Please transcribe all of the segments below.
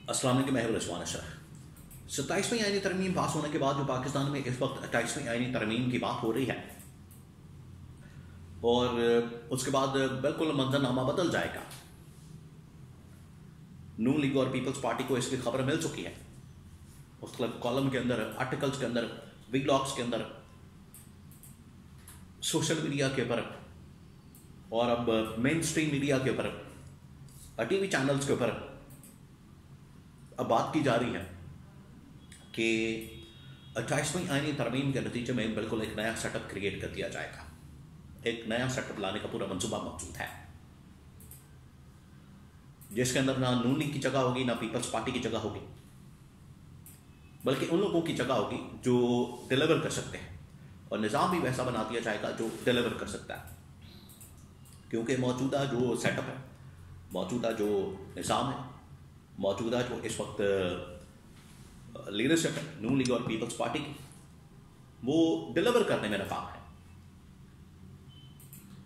अस्सलाम वालेकुम, मैं हूं रिजवान अशरफ। 27वीं आईनी तरमीम पास होने के बाद जो पाकिस्तान में इस वक्त 28वीं आईनी तरमीम की बात हो रही है और उसके बाद बिल्कुल मंजरनामा बदल जाएगा। नून लीग और पीपल्स पार्टी को इसकी खबर मिल चुकी है। मुख्तलिफ कॉलम के अंदर, आर्टिकल्स के अंदर, वीलॉग्स के अंदर, सोशल मीडिया के ऊपर और अब मेन स्ट्रीम मीडिया के ऊपर, टीवी चैनल्स के ऊपर अब बात की जा रही है कि 28वीं आईनी तरमीम के नतीजे में बिल्कुल एक नया सेटअप क्रिएट कर दिया जाएगा। एक नया सेटअप लाने का पूरा मंसूबा मौजूद है, जिसके अंदर ना नून लीग की जगह होगी, ना पीपल्स पार्टी की जगह होगी, बल्कि उन लोगों की जगह होगी जो डिलीवर कर सकते हैं। और निज़ाम भी वैसा बना दिया जाएगा जो डिलीवर कर सकता है, क्योंकि मौजूदा जो सेटअप है, मौजूदा जो निज़ाम है, मौजूदा जो इस वक्त लीडरशिप है नून लीग और पीपल्स पार्टी की, वो डिलीवर करने में नाकाम है।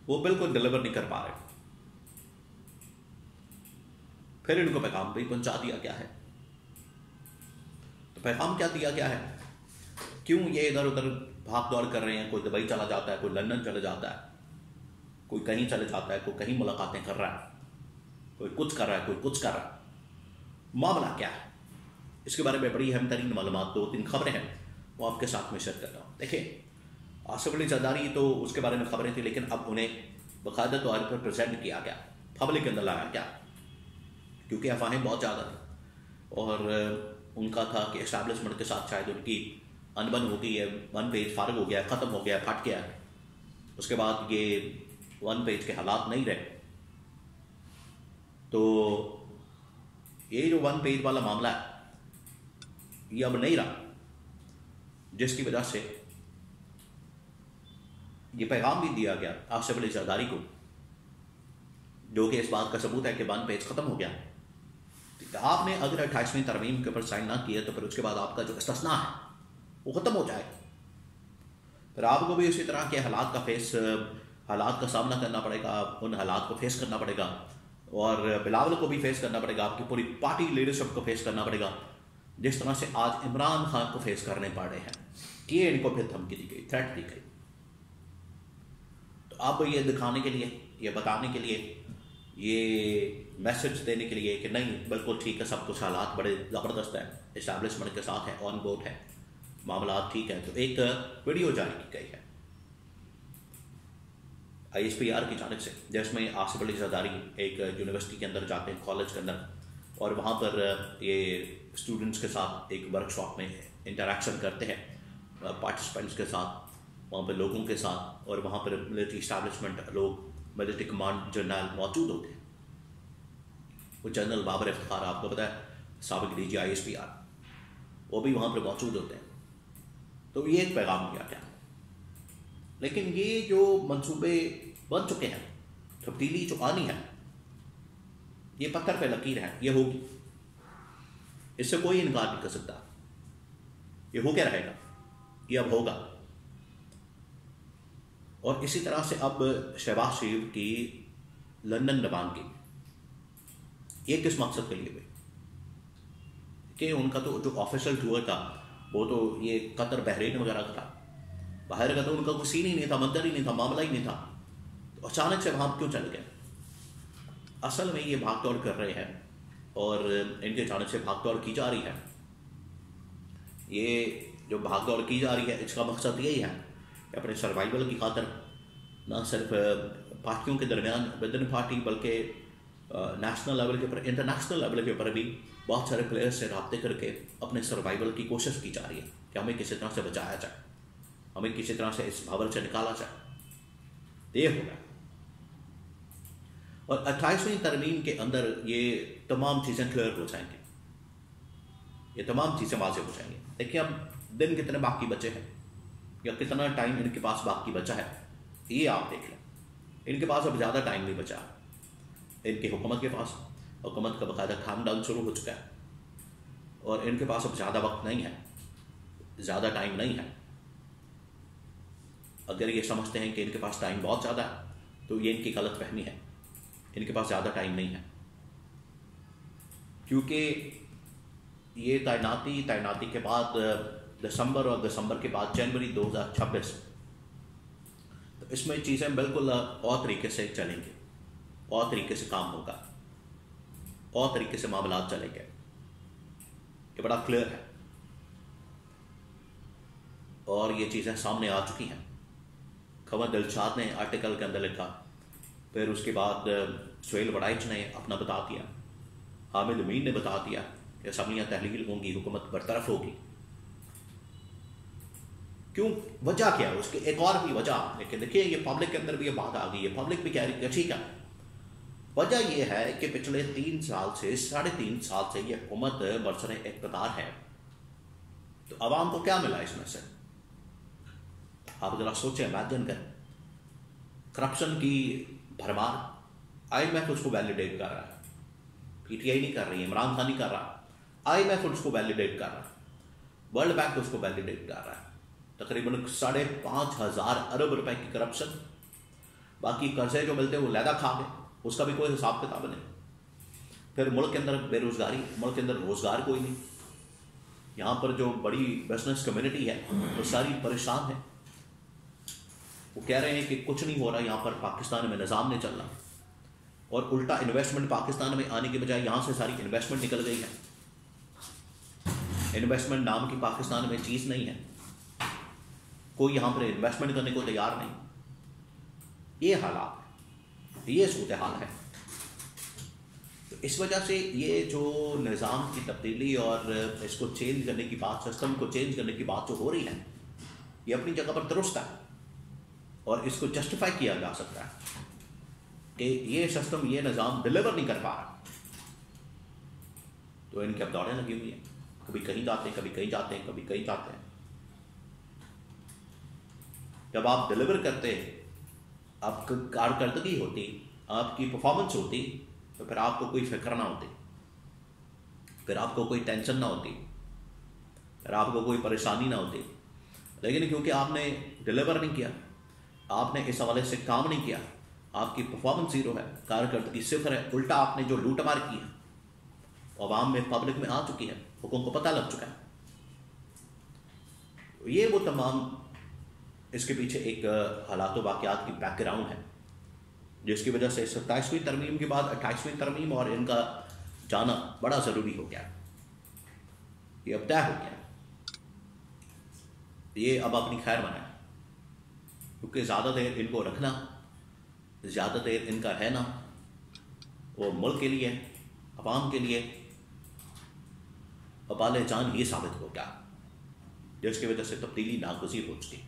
वो बिल्कुल डिलीवर नहीं कर पा रहे। फिर इनको पैगाम भी पहुंचा दिया गया है। तो पैगाम क्या दिया गया है? क्यों ये इधर उधर भाग दौड़ कर रहे हैं? कोई दुबई चला जाता है, कोई लंदन चला जाता है, कोई कहीं चले जाता है, कोई कहीं मुलाकातें कर रहा है, कोई कुछ कर रहा है, कोई कुछ कर रहा है। मामला क्या है? इसके बारे में बड़ी अहम तरीन मालूमात, 2-3 खबरें हैं, वो आपके साथ में शेयर करता हूँ। देखिए, आसिफ अली जरदारी तो उसके बारे में खबरें थी, लेकिन अब उन्हें बाकायदा तौर पर प्रेजेंट किया गया, पब्लिक के अंदर लाया गया, क्योंकि अफवाहें बहुत ज़्यादा थी और उनका था कि एस्टैब्लिशमेंट के साथ शायद उनकी अनबन हो गई है, 1 पेज फारग हो गया, ख़त्म हो गया, फट गया। उसके बाद ये 1 पेज के हालात नहीं रहे, तो ये जो 1 पेज वाला मामला है ये अब नहीं रहा, जिसकी वजह से ये पैगाम भी दिया गया आसिफ अली जरदारी को, जो कि इस बात का सबूत है कि 1 पेज खत्म हो गया। आपने अगर 28वीं तरमीम के ऊपर साइन ना किया तो फिर उसके बाद आपका जो इस्तिस्ना है वो खत्म हो जाएगा। फिर आपको भी उसी तरह के हालात का सामना करना पड़ेगा, उन हालात को फेस करना पड़ेगा, और बिलावल को भी फेस करना पड़ेगा, आपकी पूरी पार्टी लीडरशिप को फेस करना पड़ेगा, जिस तरह से आज इमरान खान को फेस करने पड़ रहे हैं। कि इनको फिर धमकी दी गई, थ्रेट दी गई। तो अब ये दिखाने के लिए, ये बताने के लिए, ये मैसेज देने के लिए कि नहीं, बिल्कुल ठीक है, सब कुछ हालात बड़े ज़बरदस्त है, इस्टेब्लिशमेंट के साथ है, ऑन बोर्ड है, मामला ठीक है, तो एक वीडियो जारी की गई है ISPR की जानिब से, जिसमें आसिफ अली जरदारी एक यूनिवर्सिटी के अंदर जाते हैं, कॉलेज के अंदर, और वहाँ पर ये स्टूडेंट्स के साथ एक वर्कशॉप में इंटरेक्शन करते हैं, पार्टिसिपेंट्स के साथ, वहाँ पर लोगों के साथ, और वहाँ पर मिलिट्री इस्टेब्लिशमेंट लोग, मिलिट्री कमांड जनरल मौजूद होते हैं। वो जनरल बाबर इफ्तिखार, आपको पता है, साबिक DG ISPR, वो भी वहाँ पर मौजूद होते हैं। तो ये एक पैगाम दिया गया। लेकिन ये जो मंसूबे बन चुके हैं, तब्दीली जो आनी है, ये पत्थर पे लकीर है, ये होगी, इससे कोई इनकार नहीं कर सकता। ये हो क्या रहेगा, ये अब होगा। और इसी तरह से अब शहबाज शरीफ की लंदन रवानगी, ये किस मकसद के लिए हुई? कि उनका तो जो ऑफिशियल टूर था वो तो ये कतर, बहरीन वगैरह का था, बाहर का तो उनका कोई सीन ही नहीं था, मंजर ही नहीं था, मामला ही नहीं था। तो अचानक से वहाँ क्यों चल गए? असल में ये भाग दौड़ कर रहे हैं और इनके अचानक से भाग दौड़ की जा रही है। ये जो भाग दौड़ की जा रही है, इसका मकसद यही है कि अपने सर्वाइवल की खातर ना सिर्फ पार्टियों के दरमियान विदिन पार्टी, बल्कि नेशनल लेवल के ऊपर, इंटरनेशनल लेवल के ऊपर भी बहुत सारे प्लेयर्स से रब्ते करके अपने सर्वाइवल की कोशिश की जा रही है कि हमें किसी तरह से बचाया जाए, हमें किसी तरह से इस भंवर से निकाला जाए। ये होगा। और 28वीं तरमीम के अंदर ये तमाम चीज़ें क्लियर हो जाएंगी, ये तमाम चीज़ें वाज़ेह हो जाएंगी। देखिए, अब दिन कितने बाकी बचे हैं या कितना टाइम इनके पास बाकी बचा है, ये आप देख लें। इनके पास अब ज़्यादा टाइम नहीं बचा। इनकी हुकूमत के पास, हुकूमत का बाकायदा काम डाउन शुरू हो चुका है, और इनके पास अब ज़्यादा वक्त नहीं है, ज़्यादा टाइम नहीं है। अगर ये समझते हैं कि इनके पास टाइम बहुत ज़्यादा है, तो ये इनकी गलत फहमी है। इनके पास ज़्यादा टाइम नहीं है, क्योंकि ये तैनाती के बाद दिसंबर और दिसंबर के बाद जनवरी 2026, तो इसमें चीज़ें बिल्कुल और तरीके से चलेंगी, और तरीके से काम होगा, और तरीके से मामला चलेंगे। ये बड़ा क्लियर है और ये चीज़ें सामने आ चुकी हैं। खबर दिलशाद ने आर्टिकल के अंदर लिखा, फिर उसके बाद सुहेल वड़ाइच ने अपना बता दिया, हामिद अमीन ने बता दिया कि असम्बलियाँ तहलील होंगी, हुकूमत बरतरफ होगी। क्यों, वजह क्या है उसकी? एक और भी वजह, लेकिन देखिए ये पब्लिक के अंदर भी ये बात आ गई है, पब्लिक भी कह रही है ठीक है। वजह यह है कि पिछले 3 साल से 3.5 साल से ये हुकूमत बरसरे इक़्तिदार है, तो आवाम को क्या मिला इसमें से? आप जरा सोचें, इमेजिन करें। करप्शन की भरमार, IMF उसको वैलिडेट कर रहा है, PTI नहीं कर रही, इमरान खान नहीं कर रहा, IMF उसको वैलिडेट कर रहा है, वर्ल्ड बैंक उसको वैलिडेट कर रहा है। तकरीबन 5,500 अरब रुपए की करप्शन, बाकी कर्जे जो मिलते हैं वो लैदा खा गए, उसका भी कोई हिसाब किताब नहीं। फिर मुल्क के अंदर बेरोजगारी, मुल्क के अंदर रोजगार कोई नहीं, यहाँ पर जो बड़ी बिजनेस कम्युनिटी है वो सारी परेशान है। वो कह रहे हैं कि कुछ नहीं हो रहा यहाँ पर, पाकिस्तान में निज़ाम नहीं चल रहा, और उल्टा इन्वेस्टमेंट पाकिस्तान में आने के बजाय यहाँ से सारी इन्वेस्टमेंट निकल गई है। इन्वेस्टमेंट नाम की पाकिस्तान में चीज़ नहीं है, कोई यहाँ पर इन्वेस्टमेंट करने को तैयार नहीं। ये हालात है, ये सूरत हाल है। तो इस वजह से ये जो निज़ाम की तब्दीली और इसको चेंज करने की बात, सिस्टम को चेंज करने की बात जो हो रही है, ये अपनी जगह पर दुरुस्त है और इसको जस्टिफाई किया जा सकता है कि ये सिस्टम, ये निज़ाम डिलीवर नहीं कर पा रहा, तो इनके अब दौड़ें लगी हुई हैं, कभी कहीं जाते हैं, कभी कहीं जाते हैं, कभी कहीं जाते हैं। जब आप डिलीवर करते, आपकी कारकर्दगी होती, आपकी परफॉर्मेंस होती, तो फिर आपको कोई फिक्र ना होती, फिर आपको कोई टेंशन ना होती, फिर आपको कोई परेशानी ना होती। लेकिन क्योंकि आपने डिलीवर नहीं किया, आपने इस हवाले से काम नहीं किया, आपकी परफॉर्मेंस ज़ीरो है, कारकर्दगी सिफर है, उल्टा आपने जो लूटमार की है अवाम में, पब्लिक में आ चुकी है, हुकूम को पता लग चुका है। तो ये वो तमाम इसके पीछे एक हालात वाक़यात की बैकग्राउंड है, जिसकी वजह से 27वीं तरमीम के बाद 28वीं तरमीम और इनका जाना बड़ा ज़रूरी हो गया। ये अब तय हो गया, ये अब अपनी खैर बनाए, क्योंकि ज़्यादा देर इनको रखना, ज़्यादा देर इनका रहना, वो मुल्क के लिए, अवाम के लिए अबाले जान ये साबित हो गया, जिसकी वजह से तब्दीली नागुज़ीर हो चुकी।